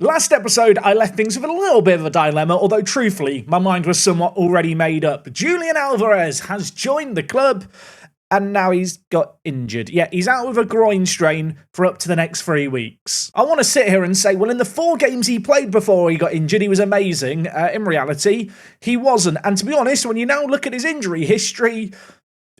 Last episode, I left things with a little bit of a dilemma, although truthfully, my mind was somewhat already made up. Julian Alvarez has joined the club, and now he's got injured. Yeah, he's out with a groin strain for up to the next 3 weeks. I want to sit here and say, well, in the 4 games he played before he got injured, he was amazing. In reality, he wasn't. And to be honest, when you now look at his injury history,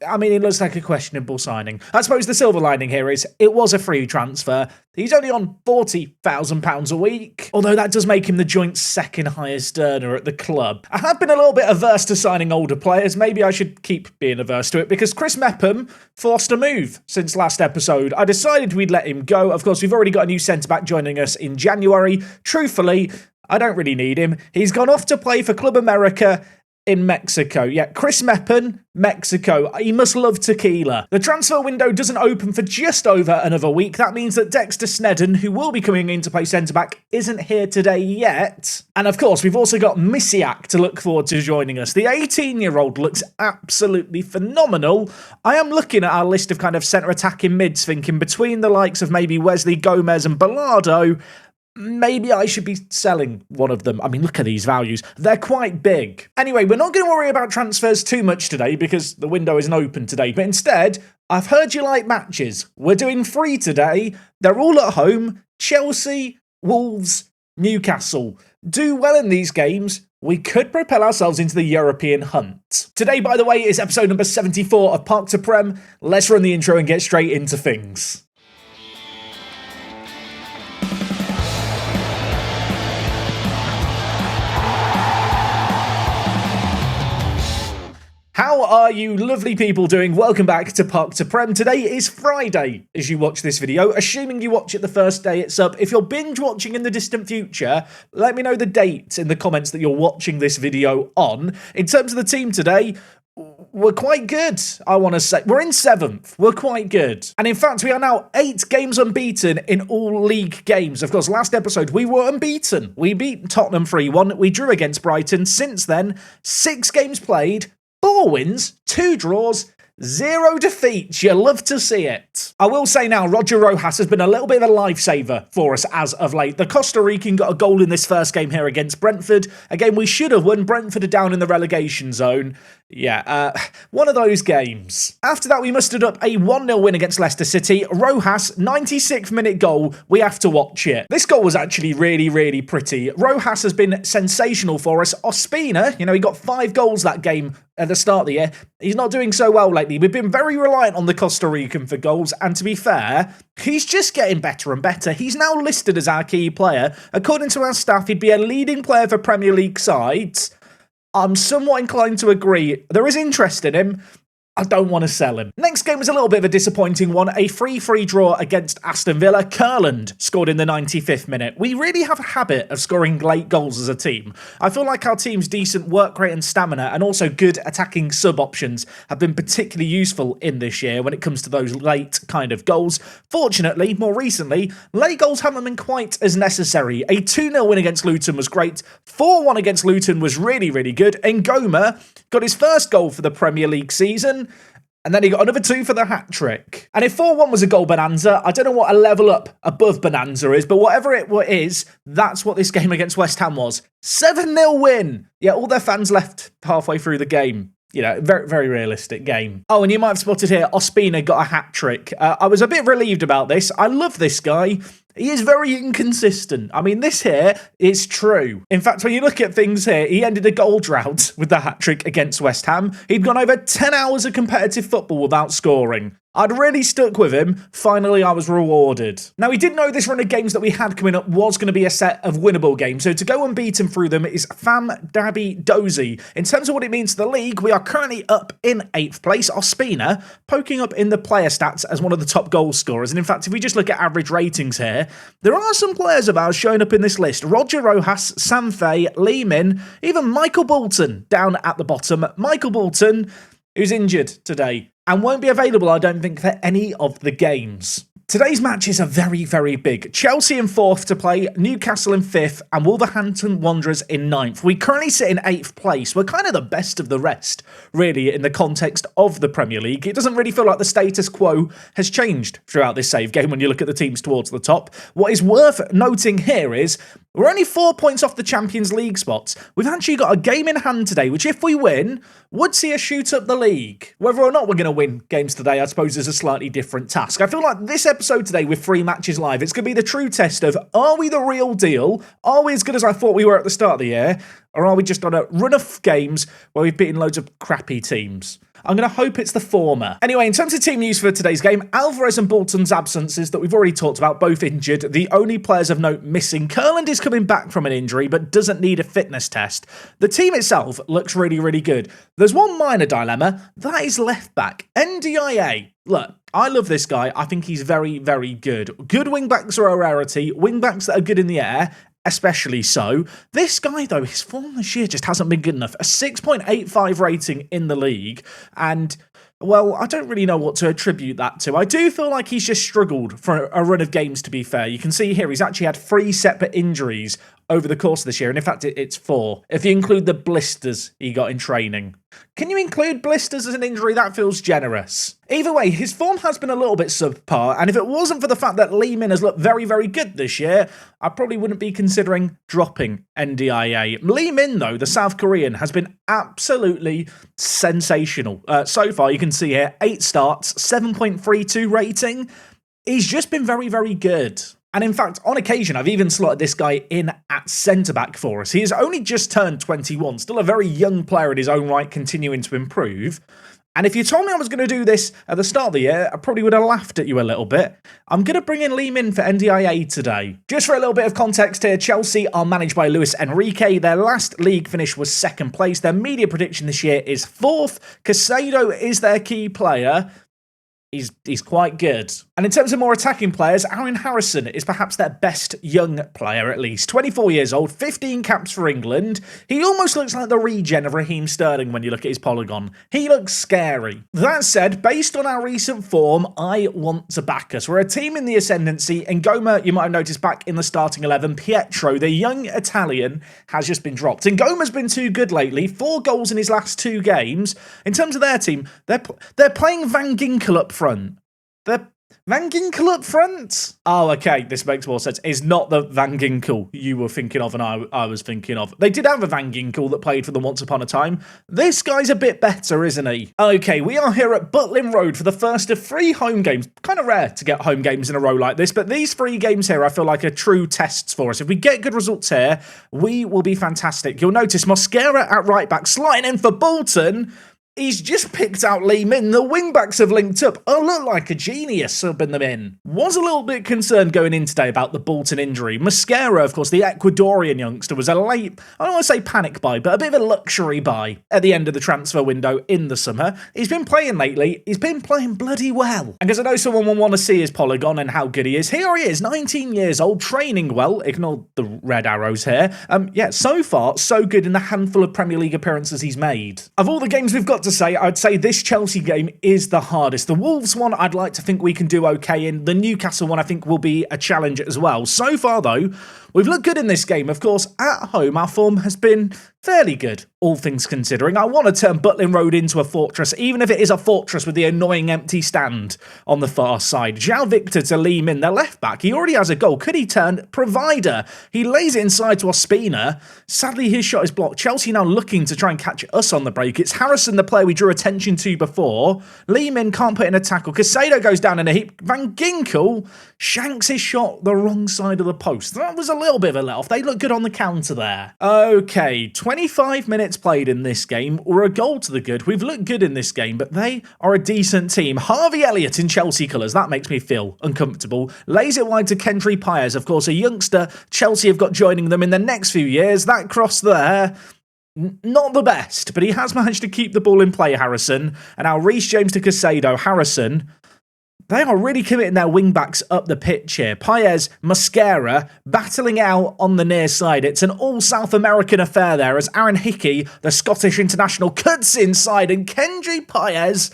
I mean, it looks like a questionable signing. I suppose the silver lining here is it was a free transfer. He's only on £40,000 a week, although that does make him the joint second highest earner at the club. I have been a little bit averse to signing older players. Maybe I should keep being averse to it because Chris Mepham forced a move since last episode. I decided we'd let him go. Of course, we've already got a new centre-back joining us in January. Truthfully, I don't really need him. He's gone off to play for Club America in Mexico. Yeah, Chris Mepham, Mexico. He must love tequila. The transfer window doesn't open for just over another week. That means that Dexter Sneddon, who will be coming in to play centre-back, isn't here today yet. And of course, we've also got Misiak to look forward to joining us. The 18-year-old looks absolutely phenomenal. I am looking at our list of kind of centre-attacking mids, thinking between the likes of maybe Wesley Gomez and Bilardo, maybe I should be selling one of them. I mean, look at these values. They're quite big. Anyway, we're not going to worry about transfers too much today because the window isn't open today. But instead, I've heard you like matches. We're doing 3 today. They're all at home. Chelsea, Wolves, Newcastle. Do well in these games. We could propel ourselves into the European hunt. Today, by the way, is episode number 74 of Park to Prem. Let's run the intro and get straight into things. How are you lovely people doing? Welcome back to Park to Prem. Today is Friday as you watch this video, assuming you watch it the first day it's up. If you're binge watching in the distant future, let me know the date in the comments that you're watching this video on. In terms of the team today, we're quite good, I want to say. We're in 7th. We're quite good. And in fact, we are now 8 games unbeaten in all league games. Of course, last episode, we were unbeaten. We beat Tottenham 3-1. We drew against Brighton. Since then, 6 games played, 4 wins, 2 draws, 0 defeats. You love to see it. I will say now, Roger Rojas has been a little bit of a lifesaver for us as of late. The Costa Rican got a goal in this first game here against Brentford. A game we should have won. Brentford are down in the relegation zone. Yeah, one of those games. After that, we mustered up a 1-0 win against Leicester City. Rojas, 96th minute goal. We have to watch it. This goal was actually really, really pretty. Rojas has been sensational for us. Ospina, he got 5 goals that game at the start of the year. He's not doing so well lately. We've been very reliant on the Costa Rican for goals, and to be fair, he's just getting better and better. He's now listed as our key player. According to our staff, he'd be a leading player for Premier League sides. I'm somewhat inclined to agree. There is interest in him. I don't want to sell him. Next game was a little bit of a disappointing one. A 3-3 draw against Aston Villa. Kurland scored in the 95th minute. We really have a habit of scoring late goals as a team. I feel like our team's decent work rate and stamina and also good attacking sub options have been particularly useful in this year when it comes to those late kind of goals. Fortunately, more recently, late goals haven't been quite as necessary. A 2-0 win against Luton was great. 4-1 against Luton was really, really good. Ngoma got his first goal for the Premier League season, and then he got another 2 for the hat-trick. And if 4-1 was a goal bonanza, I don't know what a level up above bonanza is, but whatever it is, that's what this game against West Ham was. 7-0 win! Yeah, all their fans left halfway through the game. Very, very realistic game. Oh, and you might have spotted here, Ospina got a hat-trick. I was a bit relieved about this. I love this guy. He is very inconsistent. I mean, this here is true. In fact, when you look at things here, he ended a goal drought with the hat-trick against West Ham. He'd gone over 10 hours of competitive football without scoring. I'd really stuck with him. Finally, I was rewarded. Now, we did know this run of games that we had coming up was going to be a set of winnable games. So to go unbeaten through them is Fam Dabby Dozy. In terms of what it means to the league, we are currently up in 8th place. Ospina poking up in the player stats as one of the top goal scorers. And in fact, if we just look at average ratings here, there are some players of ours showing up in this list. Roger Rojas, Sam Fay, Lee Min, even Michael Bolton down at the bottom. Michael Bolton, who's injured today and won't be available, I don't think, for any of the games. Today's matches are very, very big. Chelsea in 4th to play, Newcastle in 5th, and Wolverhampton Wanderers in 9th. We currently sit in 8th place. We're kind of the best of the rest, really, in the context of the Premier League. It doesn't really feel like the status quo has changed throughout this save game when you look at the teams towards the top. What is worth noting here is We're only 4 points off the Champions League spots. We've actually got a game in hand today, which if we win, would see us shoot up the league. Whether or not we're going to win games today, I suppose, is a slightly different task. I feel like this episode today with 3 matches live, it's going to be the true test of, are we the real deal? Are we as good as I thought we were at the start of the year? Or are we just on a run of games where we've beaten loads of crappy teams? I'm going to hope it's the former. Anyway, in terms of team news for today's game, Alvarez and Bolton's absences that we've already talked about, both injured. The only players of note missing. Kurland is coming back from an injury, but doesn't need a fitness test. The team itself looks really, really good. There's one minor dilemma. That is left back. NDIA. Look, I love this guy. I think he's very, very good. Good wing-backs are a rarity. Wing-backs that are good in the air, especially so. This guy, though, his form this year just hasn't been good enough. A 6.85 rating in the league, and, well, I don't really know what to attribute that to. I do feel like he's just struggled for a run of games, to be fair. You can see here he's actually had 3 separate injuries over the course of this year, and in fact it's 4, if you include the blisters he got in training. Can you include blisters as an injury? That feels generous. Either way, his form has been a little bit subpar, and if it wasn't for the fact that Lee Min has looked very, very good this year, I probably wouldn't be considering dropping NDIA. Lee Min, though, the South Korean, has been absolutely sensational. So far, you can see here, 8 starts, 7.32 rating. He's just been very, very good. And in fact, on occasion, I've even slotted this guy in at centre-back for us. He has only just turned 21, still a very young player in his own right, continuing to improve. And if you told me I was going to do this at the start of the year, I probably would have laughed at you a little bit. I'm going to bring in Lee Min for NDIA today. Just for a little bit of context here, Chelsea are managed by Luis Enrique. Their last league finish was 2nd place. Their media prediction this year is 4th. Casado is their key player. He's quite good. And in terms of more attacking players, Aaron Harrison is perhaps their best young player, at least. 24 years old, 15 caps for England. He almost looks like the regen of Raheem Sterling when you look at his polygon. He looks scary. That said, based on our recent form, I want to back us. We're a team in the ascendancy, and Ngoma, you might have noticed back in the starting 11, Pietro, the young Italian, has just been dropped. And Ngoma's been too good lately, 4 goals in his last 2 games. In terms of their team, they're playing Van Ginkel up front. They're Van Ginkel up front? Oh, okay, this makes more sense. It's not the Van Ginkel you were thinking of and I was thinking of. They did have a Van Ginkel that played for them once upon a time. This guy's a bit better, isn't he? Okay, we are here at Butlin Road for the first of 3 home games. Kind of rare to get home games in a row like this, but these 3 games here I feel like are true tests for us. If we get good results here, we will be fantastic. You'll notice Mosquera at right back, sliding in for Bolton. He's just picked out Lee Min. The wingbacks have linked up. Oh, look like a genius subbing them in. Was a little bit concerned going in today about the Bolton injury. Mosquera, of course, the Ecuadorian youngster, was a late, I don't want to say panic buy, but a bit of a luxury buy at the end of the transfer window in the summer. He's been playing lately. He's been playing bloody well. And because I know someone will want to see his polygon and how good he is, here he is, 19 years old, training well. Ignore the red arrows here. Yeah, so far, so good in the handful of Premier League appearances he's made. Of all the games we've got to say, I'd say this Chelsea game is the hardest. The Wolves one, I'd like to think we can do okay in. The Newcastle one, I think, will be a challenge as well. So far, though, we've looked good in this game. Of course, at home, our form has been fairly good, all things considering. I want to turn Butlin Road into a fortress, even if it is a fortress with the annoying empty stand on the far side. João Victor to Lee Min, their left back. He already has a goal. Could he turn? Provider. He lays it inside to Ospina. Sadly, his shot is blocked. Chelsea now looking to try and catch us on the break. It's Harrison, the player we drew attention to before. Lee Min can't put in a tackle. Casado goes down in a heap. Van Ginkel shanks his shot the wrong side of the post. That was a little bit of a let-off. They look good on the counter there. Okay, 25 minutes played in this game. We're a goal to the good. We've looked good in this game, but they are a decent team. Harvey Elliott in Chelsea colours. That makes me feel uncomfortable. Lays it wide to Kendry Paez. Of course, a youngster Chelsea have got joining them in the next few years. That cross there, not the best, but he has managed to keep the ball in play, Harrison. And now Reece James to Casado. Harrison, they are really committing their wing-backs up the pitch here. Paez, Mosquera, battling out on the near side. It's an all-South American affair there as Aaron Hickey, the Scottish international, cuts inside and Kendry Paez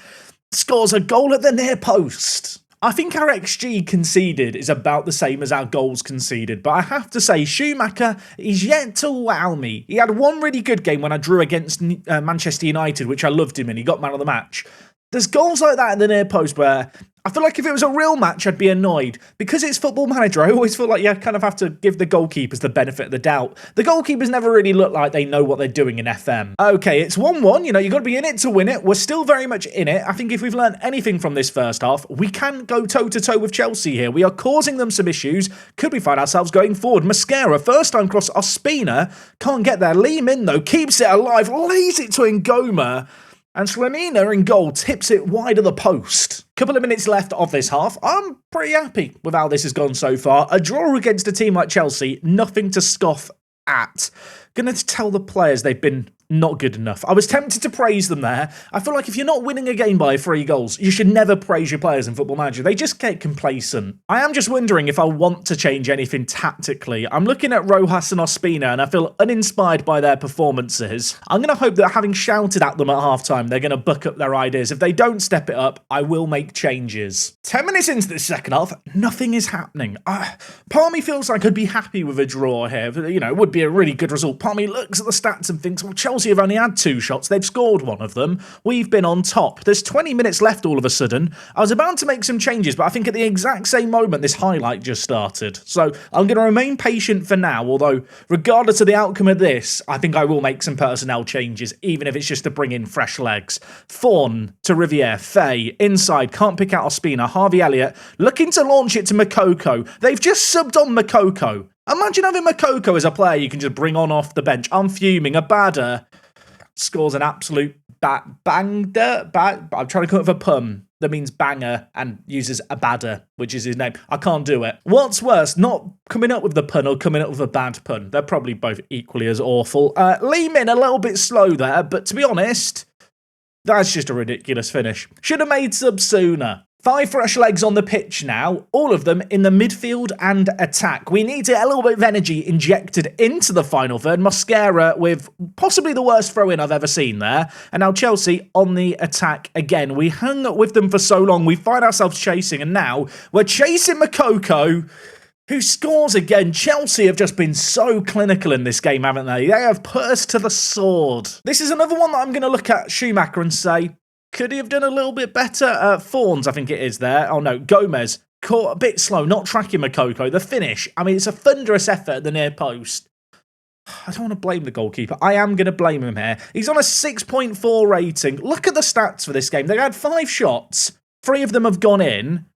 scores a goal at the near post. I think our XG conceded is about the same as our goals conceded, but I have to say, Schumacher is yet to wow me. He had one really good game when I drew against Manchester United, which I loved him in. He got man of the match. There's goals like that in the near post where I feel like if it was a real match, I'd be annoyed. Because it's Football Manager, I always feel like you kind of have to give the goalkeepers the benefit of the doubt. The goalkeepers never really look like they know what they're doing in FM. Okay, it's 1-1. You know, you've got to be in it to win it. We're still very much in it. I think if we've learned anything from this first half, we can go toe-to-toe with Chelsea here. We are causing them some issues. Could we find ourselves going forward? Mascara, first time cross. Ospina can't get there. Lee Min, though, keeps it alive. Lays it to Ngoma. And Slanina in goal tips it wide of the post. Couple of minutes left of this half. I'm pretty happy with how this has gone so far. A draw against a team like Chelsea, nothing to scoff at. Gonna tell the players they've been not good enough. I was tempted to praise them there. I feel like if you're not winning a game by 3 goals, you should never praise your players in Football Manager. They just get complacent. I am just wondering if I want to change anything tactically. I'm looking at Rojas and Ospina and I feel uninspired by their performances. I'm going to hope that having shouted at them at halftime, they're going to buck up their ideas. If they don't step it up, I will make changes. 10 minutes into this second half, nothing is happening. Part of me feels like I'd be happy with a draw here. You know, it would be a really good result. Part of me looks at the stats and thinks, well, Chelsea have only had 2 shots. They've scored one of them. We've been on top. There's 20 minutes left all of a sudden. I was about to make some changes, but I think at the exact same moment, this highlight just started. So I'm going to remain patient for now, although regardless of the outcome of this, I think I will make some personnel changes, even if it's just to bring in fresh legs. Fawn to Riviere, Faye, inside, can't pick out Ospina, Harvey Elliott, looking to launch it to Makoko. They've just subbed on Makoko. Imagine having Makoko as a player you can just bring on off the bench. I'm fuming. Abada scores an absolute I'm trying to come up with a pun that means banger and uses Abada, which is his name. I can't do it. What's worse, not coming up with the pun or coming up with a bad pun? They're probably both equally as awful. Lee Min a little bit slow there, but to be honest, that's just a ridiculous finish. Should have made subs sooner. 5 fresh legs on the pitch now, all of them in the midfield and attack. We need to get a little bit of energy injected into the final third. Mascara with possibly the worst throw-in I've ever seen there. And now Chelsea on the attack again. We hung with them for so long, we find ourselves chasing, and now we're chasing Makoko, who scores again. Chelsea have just been so clinical in this game, haven't they? They have put us to the sword. This is another one that I'm going to look at Schumacher and say, could he have done a little bit better? Fawns, I think it is there. Oh no, Gomez, caught a bit slow, not tracking Makoko. The finish, I mean, it's a thunderous effort at the near post. I don't want to blame the goalkeeper. I am going to blame him here. He's on a 6.4 rating. Look at the stats for this game. They had 5 shots. 3 of them have gone in.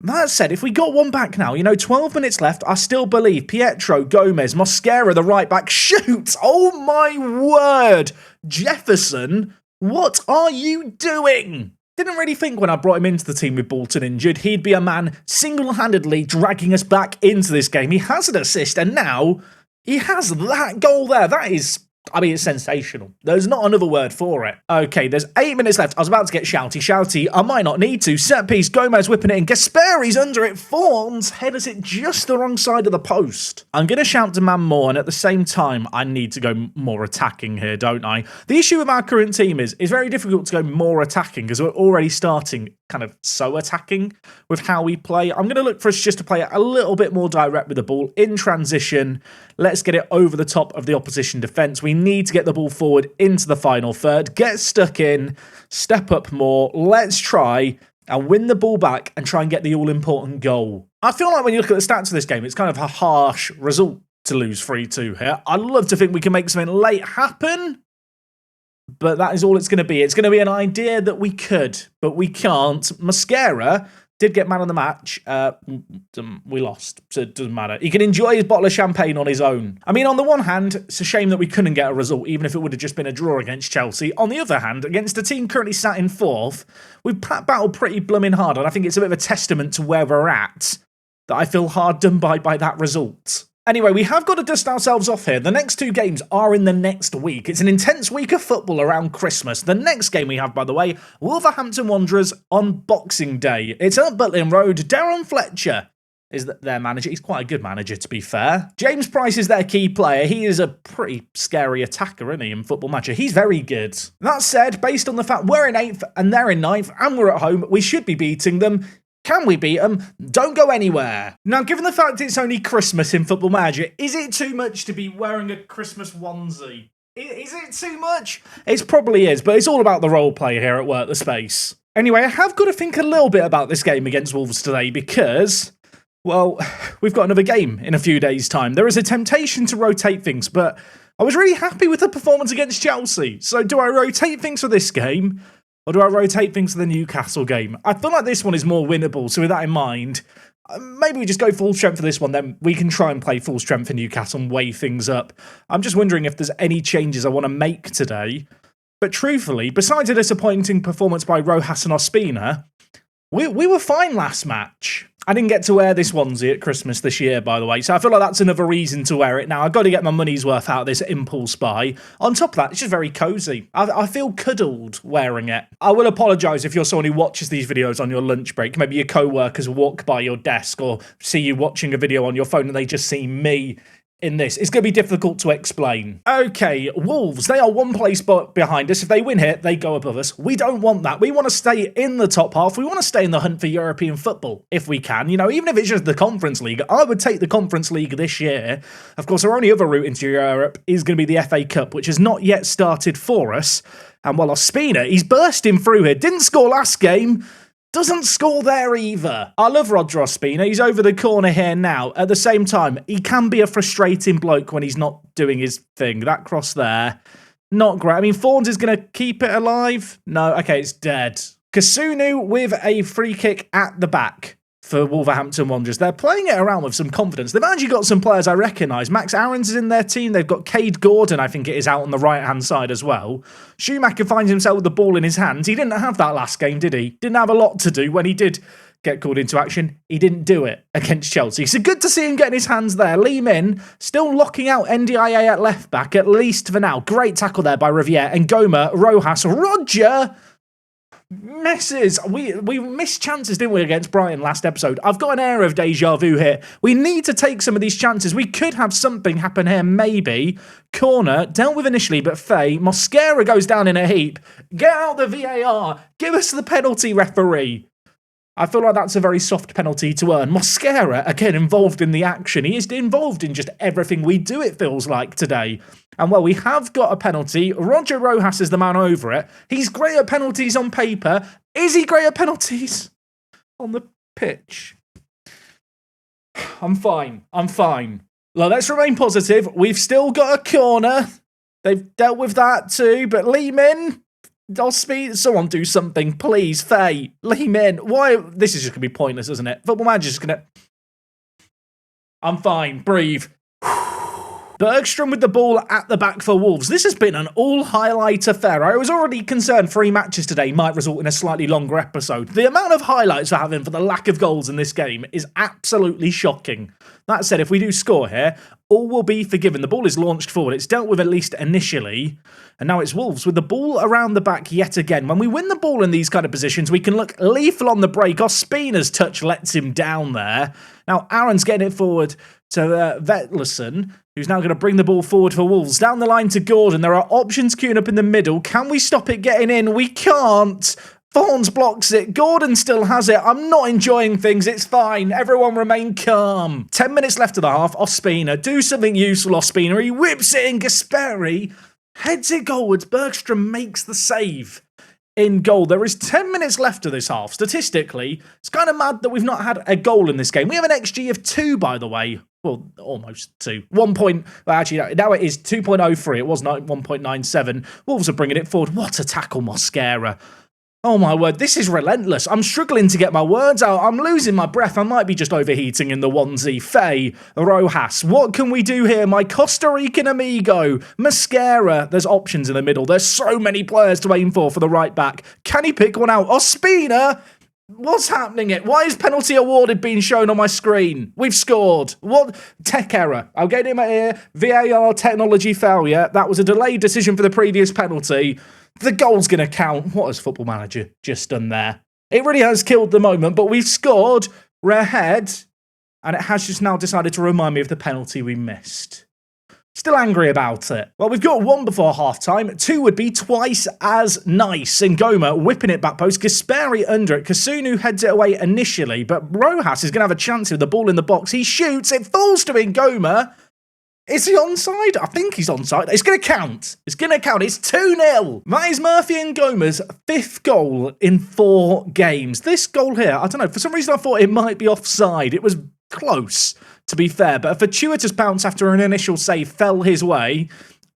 That said, if we got one back now, 12 minutes left, I still believe Pietro, Gomez, Mosquera, the right back, shoots. Oh my word. Jefferson, what are you doing? Didn't really think when I brought him into the team with Bolton injured, he'd be a man single-handedly dragging us back into this game. He has an assist, and now he has that goal there. That is, it's sensational. There's not another word for it. Okay, there's 8 minutes left. I was about to get shouty. I might not need to. Set piece, Gomez whipping it in. Gasperi's under it. Fawns headers it just the wrong side of the post. I'm going to shout to man more, and at the same time, I need to go more attacking here, don't I? The issue with our current team is it's very difficult to go more attacking because we're already starting kind of so attacking with how we play. I'm going to look for us just to play a little bit more direct with the ball in transition. Let's get it over the top of the opposition defence. We need to get the ball forward into the final third, get stuck in, step up more. Let's try and win the ball back and try and get the all-important goal. I feel like when you look at the stats of this game, it's kind of a harsh result to lose 3-2 here. I'd love to think we can make something late happen, but that is all it's going to be. It's going to be an idea that we could, but we can't. Mascara did get man of the match. We lost, so it doesn't matter. He can enjoy his bottle of champagne on his own. I mean, on the one hand, it's a shame that we couldn't get a result, even if it would have just been a draw against Chelsea. On the other hand, against a team currently sat in 4th, we've battled pretty blooming hard, and I think it's a bit of a testament to where we're at that I feel hard done by that result. Anyway, we have got to dust ourselves off here. The next 2 games are in the next week. It's an intense week of football around Christmas. The next game we have, by the way, Wolverhampton Wanderers on Boxing Day. It's at Butlin Road. Darren Fletcher is their manager. He's quite a good manager, to be fair. James Price is their key player. He is a pretty scary attacker, isn't he, in Football Manager? He's very good. That said, based on the fact we're in 8th and they're in 9th and we're at home, we should be beating them. Can we beat them? Don't go anywhere. Now, given the fact it's only Christmas in Football Manager, is it too much to be wearing a Christmas onesie? Is it too much? It probably is, but it's all about the role play here at Work the Space. Anyway, I have got to think a little bit about this game against Wolves today because, well, we've got another game in a few days' time. There is a temptation to rotate things, but I was really happy with the performance against Chelsea. So do I rotate things for this game, or do I rotate things for the Newcastle game? I feel like this one is more winnable, so with that in mind, maybe we just go full strength for this one, then we can try and play full strength for Newcastle and weigh things up. I'm just wondering if there's any changes I want to make today. But truthfully, besides a disappointing performance by Rojas and Ospina, we were fine last match. I didn't get to wear this onesie at Christmas this year, by the way, so I feel like that's another reason to wear it now. I've got to get my money's worth out of this impulse buy. On top of that, it's just very cozy. I feel cuddled wearing it. I will apologise if you're someone who watches these videos on your lunch break. Maybe your co-workers walk by your desk or see you watching a video on your phone and they just see me in this. It's going to be difficult to explain. Okay, Wolves, they are one place behind us. If they win here, they go above us. We don't want that. We want to stay in the top half. We want to stay in the hunt for European football, if we can. You know, even if it's just the Conference League, I would take the Conference League this year. Of course, our only other route into Europe is going to be the FA Cup, which has not yet started for us. And while Ospina, he's bursting through here. Didn't score last game. Doesn't score there either. I love Roger Ospina. He's over the corner here now. At the same time, he can be a frustrating bloke when he's not doing his thing. That cross there, not great. I mean, Fawns is going to keep it alive. No, okay, it's dead. Kasunu with a free kick at the back for Wolverhampton Wanderers. They're playing it around with some confidence. They've actually got some players I recognise. Max Aarons is in their team. They've got Cade Gordon, I think it is, out on the right-hand side as well. Schumacher finds himself with the ball in his hands. He didn't have that last game, did he? Didn't have a lot to do when he did get called into action. He didn't do it against Chelsea. So good to see him getting his hands there. Lee Min still locking out NDIA at left back, at least for now. Great tackle there by Riviere. And Goma, Rojas, Roger messes. We missed chances, didn't we, against Brighton last episode? I've got an air of deja vu here. We need to take some of these chances. We could have something happen here, maybe. Corner, dealt with initially, but Faye. Mosquera goes down in a heap. Get out the VAR. Give us the penalty, referee. I feel like that's a very soft penalty to earn. Mosquera, again, involved in the action. He is involved in just everything we do, it feels like, today. And, well, we have got a penalty. Roger Rojas is the man over it. He's great at penalties on paper. Is he great at penalties on the pitch? I'm fine. Look, let's remain positive. We've still got a corner. They've dealt with that too, but Lee Min... someone do something, please. Faye, Lee Min. Why? This is just going to be pointless, isn't it? Football Manager's just going to... I'm fine. Breathe. Bergstrom with the ball at the back for Wolves. This has been an all-highlight affair. I was already concerned 3 matches today might result in a slightly longer episode. The amount of highlights we're having for the lack of goals in this game is absolutely shocking. That said, if we do score here, all will be forgiven. The ball is launched forward. It's dealt with at least initially. And now it's Wolves with the ball around the back yet again. When we win the ball in these kind of positions, we can look lethal on the break. Ospina's touch lets him down there. Now Aaron's getting it forward to Vetlerson, who's now going to bring the ball forward for Wolves. Down the line to Gordon. There are options queuing up in the middle. Can we stop it getting in? We can't. Fawns blocks it. Gordon still has it. I'm not enjoying things. It's fine. Everyone remain calm. 10 minutes left of the half. Ospina. Do something useful, Ospina. He whips it in. Gasperi heads it goalwards. Bergstrom makes the save in goal. There is 10 minutes left of this half. Statistically, it's kind of mad that we've not had a goal in this game. We have an XG of 2, by the way. Well, almost 2. 1 point... Well, actually, now it is 2.03. It was 1.97. Wolves are bringing it forward. What a tackle, Mosquera. Oh my word, this is relentless. I'm struggling to get my words out. I'm losing my breath. I might be just overheating in the onesie. Faye, Rojas, what can we do here? My Costa Rican amigo, Mosquera. There's options in the middle. There's so many players to aim for the right back. Can he pick one out? Ospina? What's happening? Why is penalty awarded being shown on my screen? We've scored. What? Tech error. I'll get in my ear. VAR technology failure. That was a delayed decision for the previous penalty. The goal's going to count. What has Football Manager just done there? It really has killed the moment, but we've scored. We're ahead. And it has just now decided to remind me of the penalty we missed. Still angry about it. Well, we've got 1 before half-time. 2 would be twice as nice. Ngoma whipping it back post. Gasperi under it. Kasunu heads it away initially, but Rojas is going to have a chance with the ball in the box. He shoots. It falls to Ngoma. Is he onside? I think he's onside. It's going to count. It's going to count. It's 2-0. That is Murphy Ngoma's 5th goal in 4 games. This goal here, I don't know, for some reason I thought it might be offside. It was close, to be fair, but a fortuitous bounce after an initial save fell his way,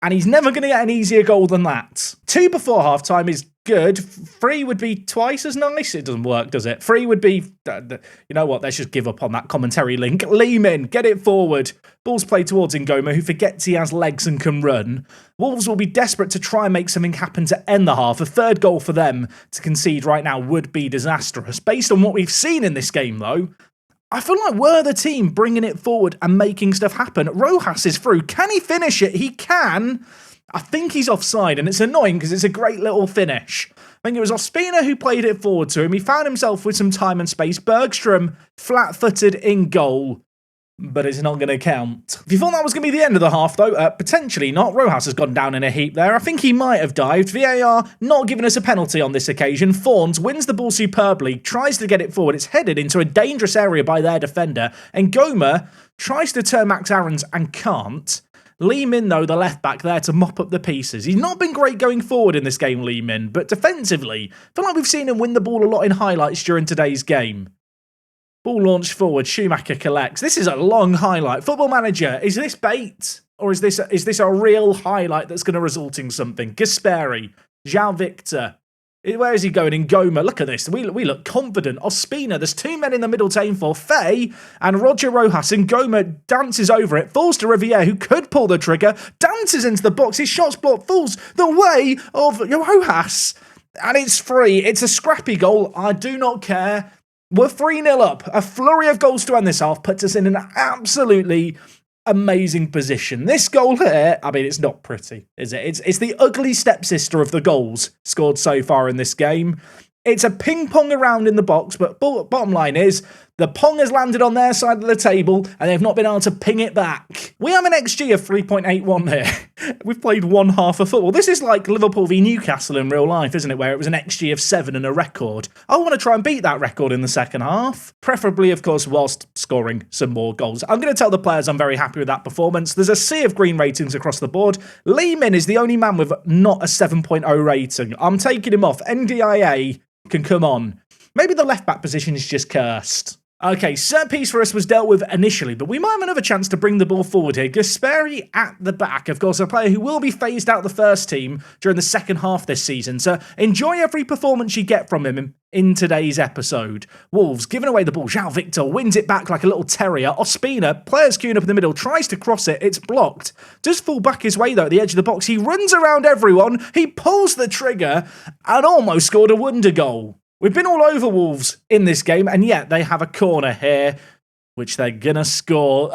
and he's never going to get an easier goal than that. 2 before half-time is good. 3 would be twice as nice. It doesn't work, does it? 3 would be... you know what? Let's just give up on that commentary link. Lee Min, get it forward. Ball's played towards Ngoma, who forgets he has legs and can run. Wolves will be desperate to try and make something happen to end the half. A 3rd goal for them to concede right now would be disastrous. Based on what we've seen in this game, though, I feel like we're the team bringing it forward and making stuff happen. Rojas is through. Can he finish it? He can. I think he's offside, and it's annoying because it's a great little finish. I think it was Ospina who played it forward to him. He found himself with some time and space. Bergstrom flat-footed in goal, but it's not going to count. If you thought that was going to be the end of the half, though, potentially not. Rojas has gone down in a heap there. I think he might have dived. VAR not giving us a penalty on this occasion. Fawns wins the ball superbly, tries to get it forward. It's headed into a dangerous area by their defender, and Ngoma tries to turn Max Aarons and can't. Lee Min, though, the left-back there to mop up the pieces. He's not been great going forward in this game, Lee Min, but defensively, I feel like we've seen him win the ball a lot in highlights during today's game. Ball launched forward, Schumacher collects. This is a long highlight. Football Manager, is this bait? Or is this a real highlight that's going to result in something? Gasperi, João Victor. Where is he going? Ngoma, look at this. We look confident. Ospina, there's 2 men in the middle to aim for. Faye and Roger Rojas. Ngoma dances over it, falls to Riviere, who could pull the trigger, dances into the box. His shot's blocked, falls the way of Rojas. And it's free. It's a scrappy goal. I do not care. We're 3-0 up. A flurry of goals to end this half puts us in an absolutely amazing position. This goal here, I mean, it's not pretty, is it? It's the ugly stepsister of the goals scored so far in this game. It's a ping-pong around in the box, but bottom line is, the pong has landed on their side of the table, and they've not been able to ping it back. We have an XG of 3.81 here. We've played one half of football. This is like Liverpool v Newcastle in real life, isn't it? Where it was an XG of 7 and a record. I want to try and beat that record in the second half. Preferably, of course, whilst scoring some more goals. I'm going to tell the players I'm very happy with that performance. There's a sea of green ratings across the board. Lee Min is the only man with not a 7.0 rating. I'm taking him off. NDIA can come on. Maybe the left-back position is just cursed. Okay, set piece for us was dealt with initially, but we might have another chance to bring the ball forward here. Gasperi at the back, of course, a player who will be phased out the first team during the second half this season, so enjoy every performance you get from him in today's episode. Wolves giving away the ball. João Victor wins it back like a little terrier. Ospina, players queuing up in the middle, tries to cross it. It's blocked. Does fall back his way, though, at the edge of the box. He runs around everyone. He pulls the trigger and almost scored a wonder goal. We've been all over Wolves in this game, and yet they have a corner here, which they're gonna score.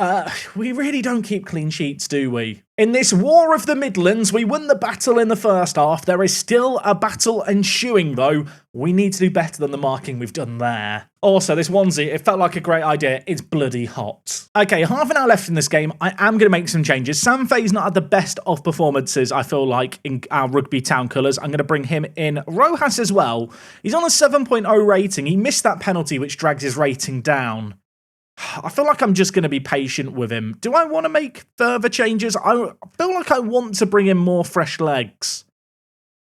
We really don't keep clean sheets, do we? In this War of the Midlands, we won the battle in the first half. There is still a battle ensuing, though. We need to do better than the marking we've done there. Also, this onesie, it felt like a great idea. It's bloody hot. Okay, half an hour left in this game. I am going to make some changes. Sam Faye's not had the best of performances, I feel like, in our Rugby Town colours. I'm going to bring him in. Rojas as well. He's on a 7.0 rating. He missed that penalty, which drags his rating down. I feel like I'm just going to be patient with him. Do I want to make further changes? I feel like I want to bring in more fresh legs.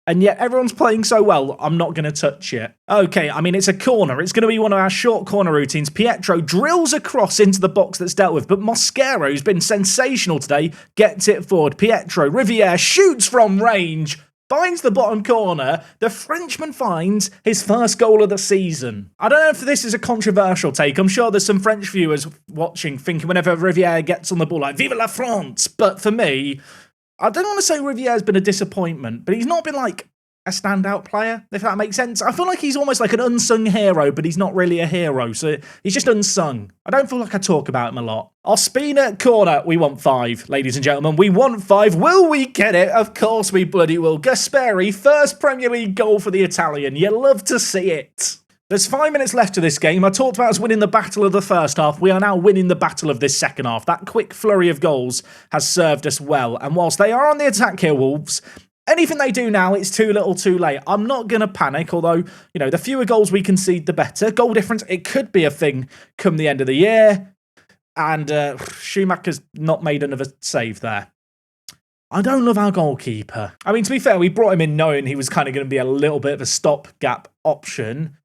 And yet everyone's playing so well, I'm not going to touch it. Okay, I mean, it's a corner. It's going to be one of our short corner routines. Pietro drills across into the box that's dealt with, but Mosquero's been sensational today. Gets it forward. Pietro, Riviere shoots from range. Finds the bottom corner. The Frenchman finds his first goal of the season. I don't know if this is a controversial take. I'm sure there's some French viewers watching thinking whenever Riviere gets on the ball like, Vive la France! But for me, I don't want to say Riviere's been a disappointment, but he's not been like a standout player, if that makes sense. I feel like he's almost like an unsung hero, but he's not really a hero, so he's just unsung. I don't feel like I talk about him a lot. Ospina corner, we want 5, ladies and gentlemen. We want 5. Will we get it? Of course we bloody will. Gasperi, first Premier League goal for the Italian. You love to see it. There's 5 minutes left to this game. I talked about us winning the battle of the first half. We are now winning the battle of this second half. That quick flurry of goals has served us well. And whilst they are on the attack here, Wolves, anything they do now, it's too little too late. I'm not going to panic, although, you know, the fewer goals we concede, the better. Goal difference, it could be a thing come the end of the year. And Schumacher's not made another save there. I don't love our goalkeeper. I mean, to be fair, we brought him in knowing he was kind of going to be a little bit of a stopgap option.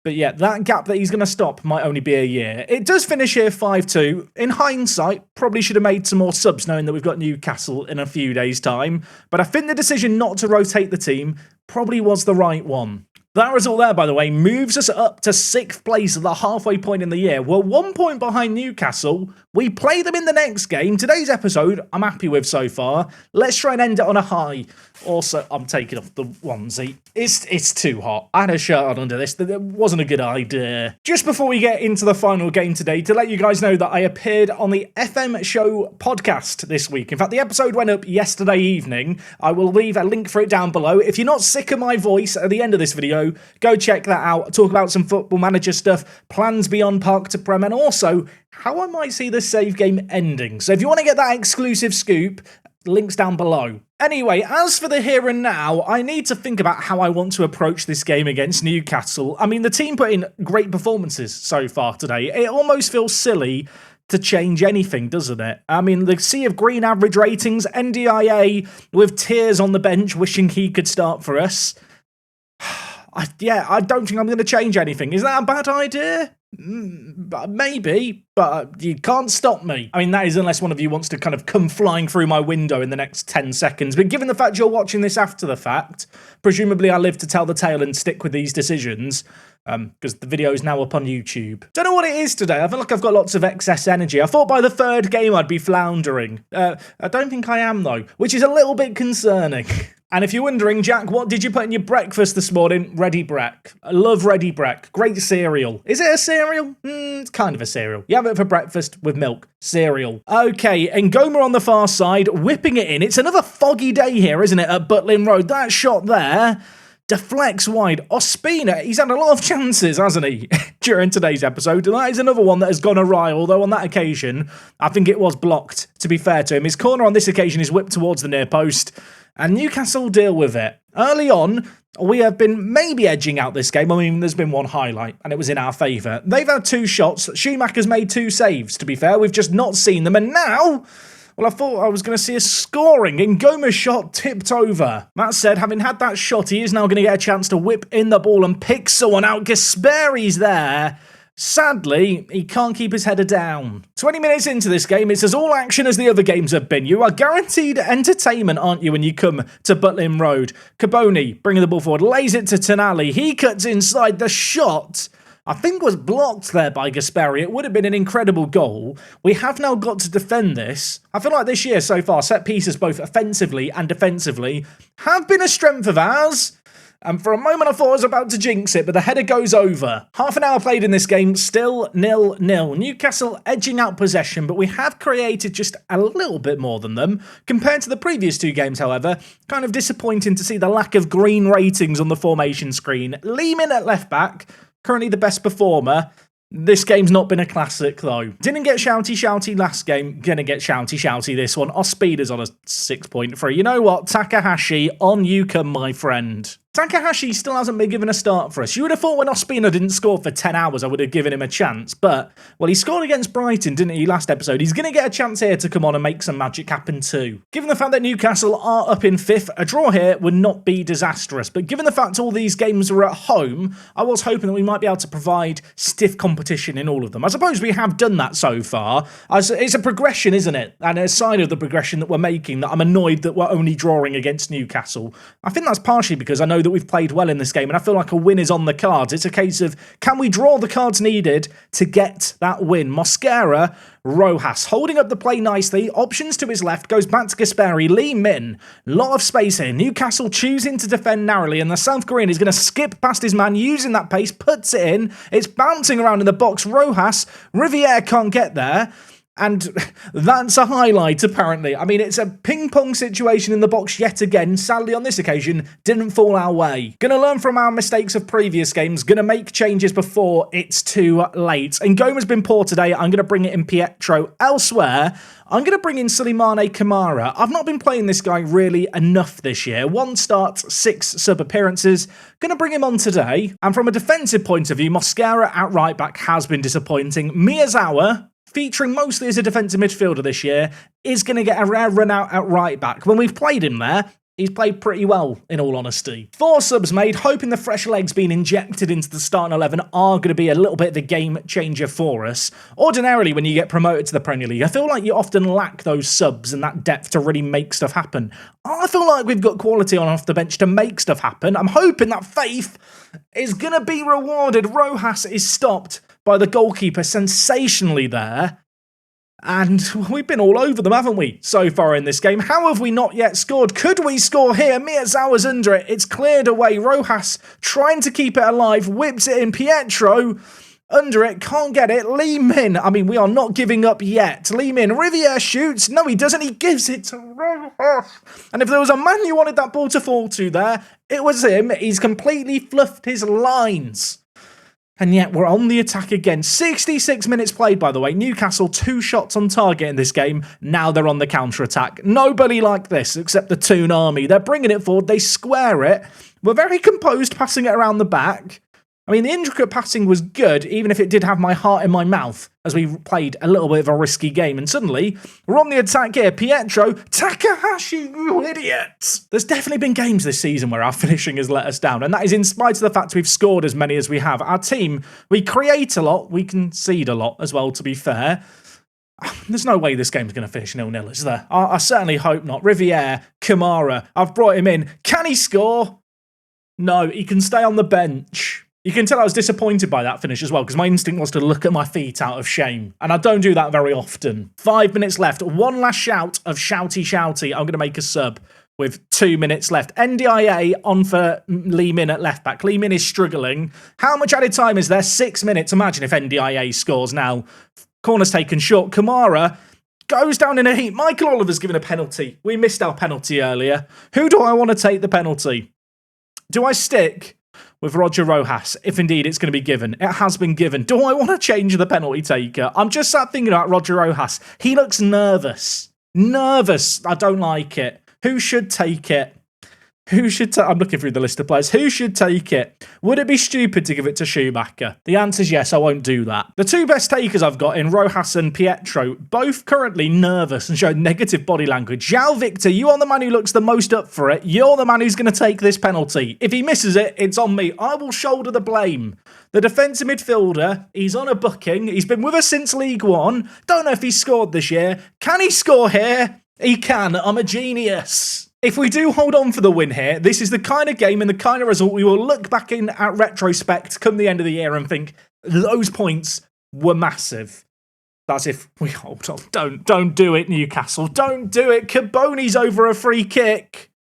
But yeah, that gap that he's going to stop might only be a year. It does finish here 5-2. In hindsight, probably should have made some more subs knowing that we've got Newcastle in a few days' time. But I think the decision not to rotate the team probably was the right one. That result there, by the way, moves us up to 6th place at the halfway point in the year. We're 1 point behind Newcastle. We play them in the next game. Today's episode, I'm happy with so far. Let's try and end it on a high. Also, I'm taking off the onesie. It's too hot. I had a shirt on under this. That wasn't a good idea. Just before we get into the final game today, to let you guys know that I appeared on the FM Show podcast this week. In fact, the episode went up yesterday evening. I will leave a link for it down below. If you're not sick of my voice at the end of this video, go check that out. I talk about some Football Manager stuff, plans beyond Park to Prem, and also how I might see the save game ending. So if you want to get that exclusive scoop, links down below. Anyway, as for the here and now, I need to think about how I want to approach this game against Newcastle. I mean, the team put in great performances so far today. It almost feels silly to change anything, doesn't it? I mean, the sea of green average ratings, NDIA with tears on the bench wishing he could start for us. I don't think I'm going to change anything. Is that a bad idea? Maybe, but you can't stop me. I mean, that is unless one of you wants to kind of come flying through my window in the next 10 seconds. But given the fact you're watching this after the fact, presumably I live to tell the tale and stick with these decisions, because the video is now up on YouTube. Don't know what it is today. I feel like I've got lots of excess energy. I thought by the third game I'd be floundering. I don't think I am, though, which is a little bit concerning. And if you're wondering, Jack, what did you put in your breakfast this morning? Ready Breck. I love Ready Breck. Great cereal. Is it a cereal? It's kind of a cereal. You have it for breakfast with milk. Cereal. Okay, Ngoma on the far side, whipping it in. It's another foggy day here, isn't it, at Butlin Road? That shot there deflects wide. Ospina, he's had a lot of chances, hasn't he, during today's episode? And that is another one that has gone awry, although on that occasion, I think it was blocked, to be fair to him. His corner on this occasion is whipped towards the near post, and Newcastle deal with it. Early on, we have been maybe edging out this game. I mean, there's been one highlight, and it was in our favour. They've had 2 shots. Schumacher's made 2 saves, to be fair. We've just not seen them, and now, well, I thought I was going to see a scoring. Ngoma's shot tipped over. That said, having had that shot, he is now going to get a chance to whip in the ball and pick someone out. Gasperi's there. Sadly, he can't keep his header down. 20 minutes into this game, it's as all action as the other games have been. You are guaranteed entertainment, aren't you, when you come to Butlin Road? Caboni bringing the ball forward, lays it to Tonali. He cuts inside. The shot, I think, was blocked there by Gasperi. It would have been an incredible goal. We have now got to defend this. I feel like this year so far, set pieces both offensively and defensively have been a strength of ours. And for a moment I thought I was about to jinx it, but the header goes over. Half an hour played in this game, still 0-0. Newcastle edging out possession, but we have created just a little bit more than them. Compared to the previous 2 games, however, kind of disappointing to see the lack of green ratings on the formation screen. Lehman at left back, currently the best performer. This game's not been a classic, though. Didn't get shouty last game. Gonna get shouty this one. Ospina's on a 6.3. You know what? Takahashi, on you come, my friend. Takahashi still hasn't been given a start for us. You would have thought when Ospina didn't score for 10 hours, I would have given him a chance. But, well, he scored against Brighton, didn't he, last episode? He's going to get a chance here to come on and make some magic happen too. Given the fact that Newcastle are up in 5th, a draw here would not be disastrous. But given the fact all these games were at home, I was hoping that we might be able to provide stiff competition in all of them. I suppose we have done that so far. It's a progression, isn't it? And a sign of the progression that we're making that I'm annoyed that we're only drawing against Newcastle. I think that's partially because I know that we've played well in this game and I feel like a win is on the cards. It's a case of, can we draw the cards needed to get that win? Mosquera, Rojas holding up the play nicely, options to his left, goes back to Gasperi, Lee Min, lot of space here. Newcastle choosing to defend narrowly, and the South Korean is going to skip past his man using that pace, puts it in, it's bouncing around in the box. Rojas, Riviere can't get there. And that's a highlight, apparently. I mean, it's a ping-pong situation in the box yet again. Sadly, on this occasion, didn't fall our way. Gonna learn from our mistakes of previous games. Gonna make changes before it's too late. And Ngoma's been poor today. I'm gonna bring it in Pietro. Elsewhere, I'm going to bring in Suleimane Kamara. I've not been playing this guy really enough this year. 1 start, 6 sub-appearances. Going to bring him on today. And from a defensive point of view, Mosquera at right back has been disappointing. Miyazawa featuring mostly as a defensive midfielder this year, is going to get a rare run out at right back. When we've played him there, he's played pretty well, in all honesty. 4 subs made, hoping the fresh legs being injected into the starting 11 are going to be a little bit of a game changer for us. Ordinarily, when you get promoted to the Premier League, I feel like you often lack those subs and that depth to really make stuff happen. I feel like we've got quality on off the bench to make stuff happen. I'm hoping that faith is going to be rewarded. Rojas is stopped by the goalkeeper sensationally there. And we've been all over them, haven't we, so far in this game? How have we not yet scored? Could we score here? Miyazawa's under it. It's cleared away. Rojas trying to keep it alive. Whips it in. Pietro under it. Can't get it. Lee Min. I mean, we are not giving up yet. Lee Min. Riviere shoots. No, he doesn't. He gives it to Rojas. And if there was a man you wanted that ball to fall to there, it was him. He's completely fluffed his lines. And yet, we're on the attack again. 66 minutes played, by the way. Newcastle, 2 shots on target in this game. Now they're on the counter-attack. Nobody like this except the Toon Army. They're bringing it forward. They square it. We're very composed passing it around the back. I mean, the intricate passing was good, even if it did have my heart in my mouth as we played a little bit of a risky game. And suddenly, we're on the attack here. Pietro, Takahashi, you idiots! There's definitely been games this season where our finishing has let us down, and that is in spite of the fact we've scored as many as we have. Our team, we create a lot, we concede a lot as well, to be fair. There's no way this game's going to finish 0-0, is there? I certainly hope not. Riviere, Kamara, I've brought him in. Can he score? No, he can stay on the bench. You can tell I was disappointed by that finish as well, because my instinct was to look at my feet out of shame. And I don't do that very often. 5 minutes left. One last shout of shouty. I'm going to make a sub with 2 minutes left. NDIA on for Lee Min at left back. Lee Min is struggling. How much added time is there? 6 minutes. Imagine if NDIA scores now. Corner's taken short. Kamara goes down in a heap. Michael Oliver's given a penalty. We missed our penalty earlier. Who do I want to take the penalty? Do I stick with Roger Rojas, if indeed it's going to be given? It has been given. Do I want to change the penalty taker? I'm just sat thinking about Roger Rojas. He looks nervous. Nervous. I don't like it. Who should take it? I'm looking through the list of players. Who should take it? Would it be stupid to give it to Schumacher? The answer's yes, I won't do that. The 2 best takers I've got in Rojas and Pietro, both currently nervous and show negative body language. João Victor, you are the man who looks the most up for it. You're the man who's going to take this penalty. If he misses it, it's on me. I will shoulder the blame. The defensive midfielder, he's on a booking. He's been with us since League One. Don't know if he's scored this year. Can he score here? He can. I'm a genius. If we do hold on for the win here, this is the kind of game and the kind of result we will look back in at retrospect come the end of the year and think those points were massive. That's if we hold on. Don't do it, Newcastle. Don't do it. Caboni's over a free kick.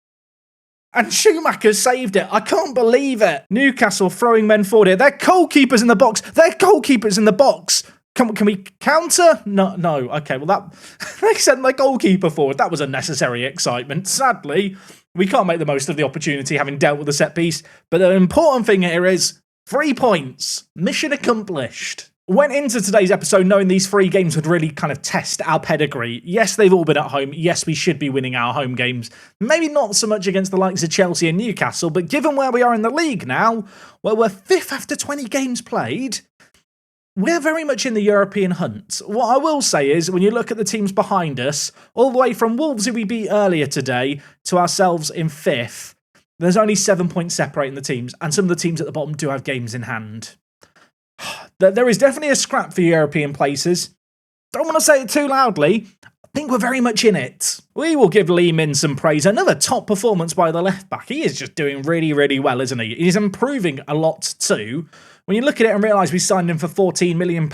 And Schumacher saved it. I can't believe it. Newcastle throwing men forward here. Their goalkeeper's in the box. Can we counter? No. Okay, well, they sent my goalkeeper forward. That was unnecessary excitement. Sadly, we can't make the most of the opportunity having dealt with the set piece. But the important thing here is 3 points. Mission accomplished. Went into today's episode knowing these 3 games would really kind of test our pedigree. Yes, they've all been at home. Yes, we should be winning our home games. Maybe not so much against the likes of Chelsea and Newcastle, but given where we are in the league now, where we're 5th after 20 games played, we're very much in the European hunt. What I will say is, when you look at the teams behind us, all the way from Wolves, who we beat earlier today, to ourselves in 5th, there's only 7 points separating the teams, and some of the teams at the bottom do have games in hand. There is definitely a scrap for European places. Don't want to say it too loudly. I think we're very much in it. We will give Lee Min some praise. Another top performance by the left back. He is just doing really, really well, isn't he? He's improving a lot too. When you look at it and realise we signed him for £14 million,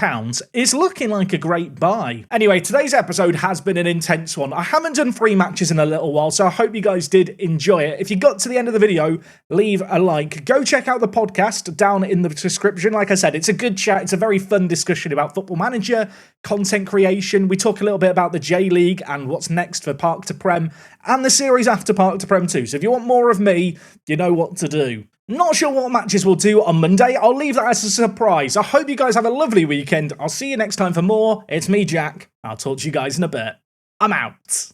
it's looking like a great buy. Anyway, today's episode has been an intense one. I haven't done 3 matches in a little while, so I hope you guys did enjoy it. If you got to the end of the video, leave a like. Go check out the podcast down in the description. Like I said, it's a good chat. It's a very fun discussion about Football Manager, content creation. We talk a little bit about the J-League and what's next for Park to Prem, and the series after Park to Prem too. So if you want more of me, you know what to do. Not sure what matches we'll do on Monday. I'll leave that as a surprise. I hope you guys have a lovely weekend. I'll see you next time for more. It's me, Jack. I'll talk to you guys in a bit. I'm out.